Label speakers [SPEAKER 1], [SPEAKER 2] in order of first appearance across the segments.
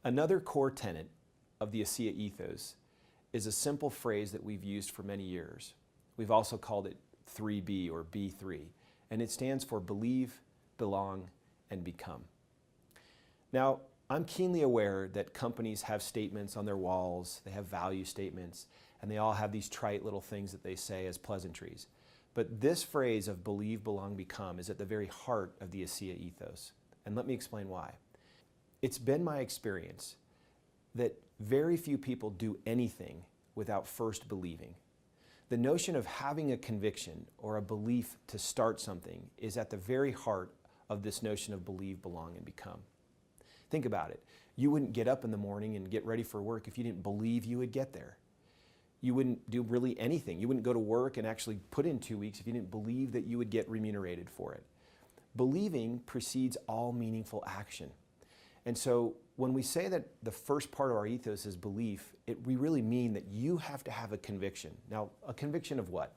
[SPEAKER 1] Another core tenet of the ASEA ethos is a simple phrase that we've used for many years. We've also called it 3B or B3, and it stands for believe, belong, and become. Now, I'm keenly aware that companies have statements on their walls, they have value statements, and they all have these trite little things that they say as pleasantries. But this phrase of believe, belong, become is at the very heart of the ASEA ethos. And let me explain why. It's been my experience that very few people do anything without first believing. The notion of having a conviction or a belief to start something is at the very heart of this notion of believe, belong, and become. Think about it. You wouldn't get up in the morning and get ready for work if you didn't believe you would get there. You wouldn't do really anything. You wouldn't go to work and actually put in 2 weeks if you didn't believe that you would get remunerated for it. Believing precedes all meaningful action. And so when we say that the first part of our ethos is belief, we really mean that you have to have a conviction. Now, a conviction of what?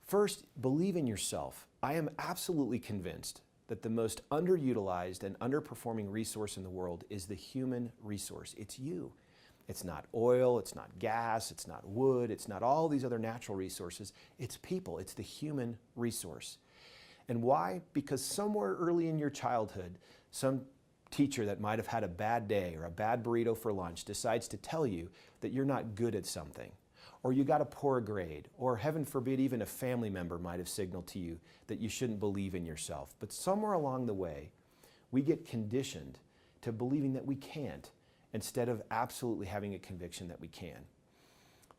[SPEAKER 1] First, believe in yourself. I am absolutely convinced that the most underutilized and underperforming resource in the world is the human resource. It's you. It's not oil, it's not gas, it's not wood, it's not all these other natural resources. It's people, it's the human resource. And why? Because somewhere early in your childhood, some teacher that might have had a bad day or a bad burrito for lunch decides to tell you that you're not good at something, or you got a poor grade, or heaven forbid, even a family member might have signaled to you that you shouldn't believe in yourself. But somewhere along the way, we get conditioned to believing that we can't, instead of absolutely having a conviction that we can.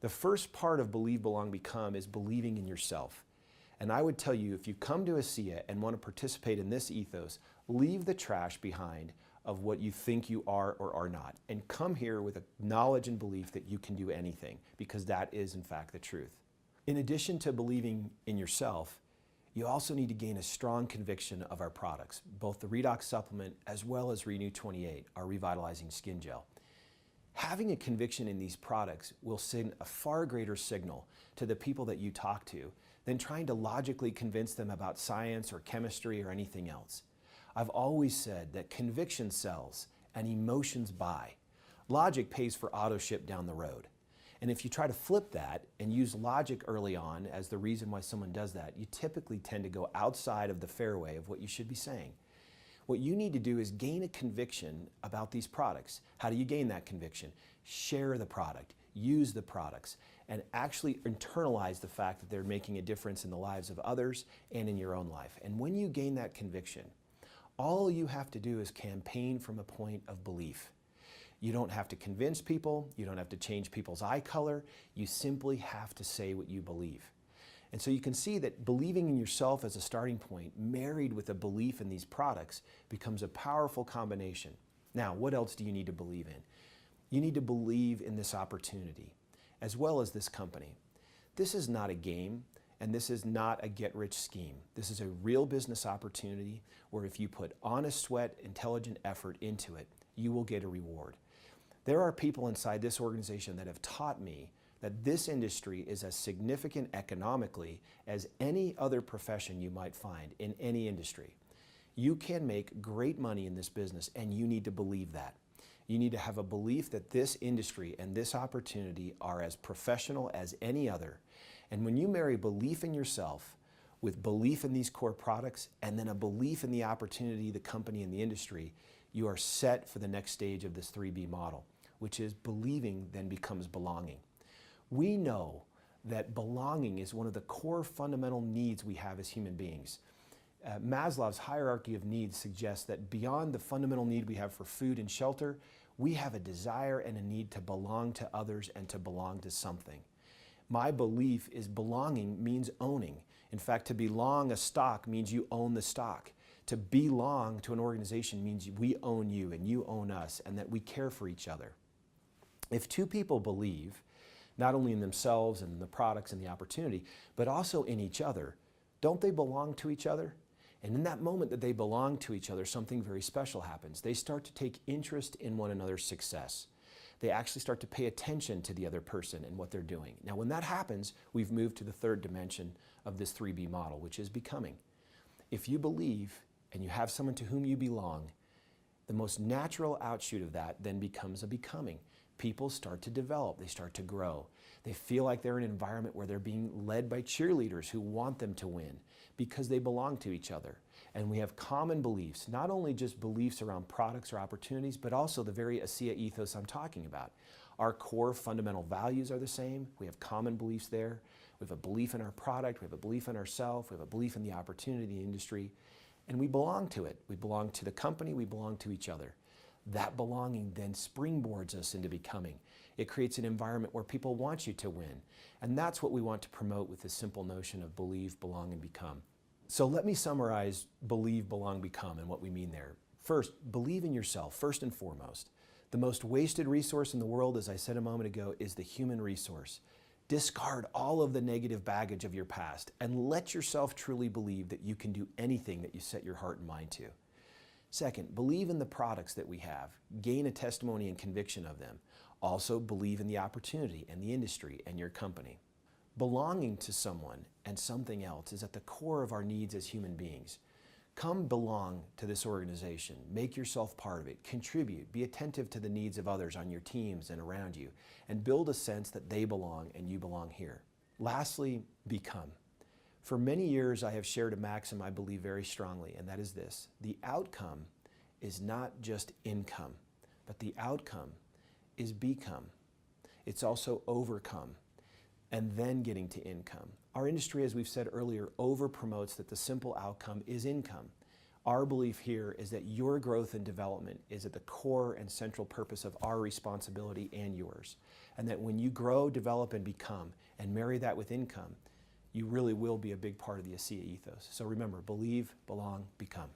[SPEAKER 1] The first part of believe, belong, become is believing in yourself. And I would tell you, if you come to ASEA and want to participate in this ethos, leave the trash behind of what you think you are or are not, and come here with a knowledge and belief that you can do anything, because that is in fact the truth. In addition to believing in yourself, you also need to gain a strong conviction of our products, both the Redox supplement as well as Renew 28, our revitalizing skin gel. Having a conviction in these products will send a far greater signal to the people that you talk to than trying to logically convince them about science or chemistry or anything else. I've always said that conviction sells and emotions buy. Logic pays for auto ship down the road. And if you try to flip that and use logic early on as the reason why someone does that, you typically tend to go outside of the fairway of what you should be saying. What you need to do is gain a conviction about these products. How do you gain that conviction? Share the product, use the products, and actually internalize the fact that they're making a difference in the lives of others and in your own life. And when you gain that conviction, all you have to do is campaign from a point of belief. You don't have to convince people, you don't have to change people's eye color, you simply have to say what you believe. And so you can see that believing in yourself as a starting point, married with a belief in these products, becomes a powerful combination. Now, what else do you need to believe in? You need to believe in this opportunity, as well as this company. This is not a game, and this is not a get-rich scheme. This is a real business opportunity where if you put honest sweat, intelligent effort into it, you will get a reward. There are people inside this organization that have taught me that this industry is as significant economically as any other profession you might find in any industry. You can make great money in this business, and you need to believe that. You need to have a belief that this industry and this opportunity are as professional as any other. And when you marry belief in yourself with belief in these core products and then a belief in the opportunity, the company, and the industry, you are set for the next stage of this 3B model, which is believing then becomes belonging. We know that belonging is one of the core fundamental needs we have as human beings. Maslow's hierarchy of needs suggests that beyond the fundamental need we have for food and shelter, we have a desire and a need to belong to others and to belong to something. My belief is belonging means owning. In fact, to belong a stock means you own the stock. To belong to an organization means we own you and you own us, and that we care for each other. If two people believe, not only in themselves and the products and the opportunity, but also in each other, don't they belong to each other? And in that moment that they belong to each other, something very special happens. They start to take interest in one another's success. They actually start to pay attention to the other person and what they're doing. Now, when that happens, we've moved to the third dimension of this 3B model, which is becoming. If you believe and you have someone to whom you belong, The most natural outshoot of that then becomes a becoming. People start to develop, they start to grow. They feel like they're in an environment where they're being led by cheerleaders who want them to win because they belong to each other. And we have common beliefs, not only just beliefs around products or opportunities, but also the very ASEA ethos I'm talking about. Our core fundamental values are the same. We have common beliefs there. We have a belief in our product, we have a belief in ourselves, we have a belief in the opportunity in the industry, and we belong to it. We belong to the company, we belong to each other. That belonging then springboards us into becoming. It creates an environment where people want you to win. And that's what we want to promote with this simple notion of believe, belong, and become. So let me summarize believe, belong, become and what we mean there. First, believe in yourself, first and foremost. The most wasted resource in the world, as I said a moment ago, is the human resource. Discard all of the negative baggage of your past and let yourself truly believe that you can do anything that you set your heart and mind to. Second, believe in the products that we have. Gain a testimony and conviction of them. Also, believe in the opportunity and the industry and your company. Belonging to someone and something else is at the core of our needs as human beings. Come belong to this organization. Make yourself part of it. Contribute. Be attentive to the needs of others on your teams and around you, and build a sense that they belong and you belong here. Lastly, become. For many years, I have shared a maxim I believe very strongly, and that is this: the outcome is not just income, but the outcome is become. It's also overcome, and then getting to income. Our industry, as we've said earlier, over-promotes that the simple outcome is income. Our belief here is that your growth and development is at the core and central purpose of our responsibility and yours. And that when you grow, develop, and become, and marry that with income, you really will be a big part of the ASEA ethos. So remember, believe, belong, become.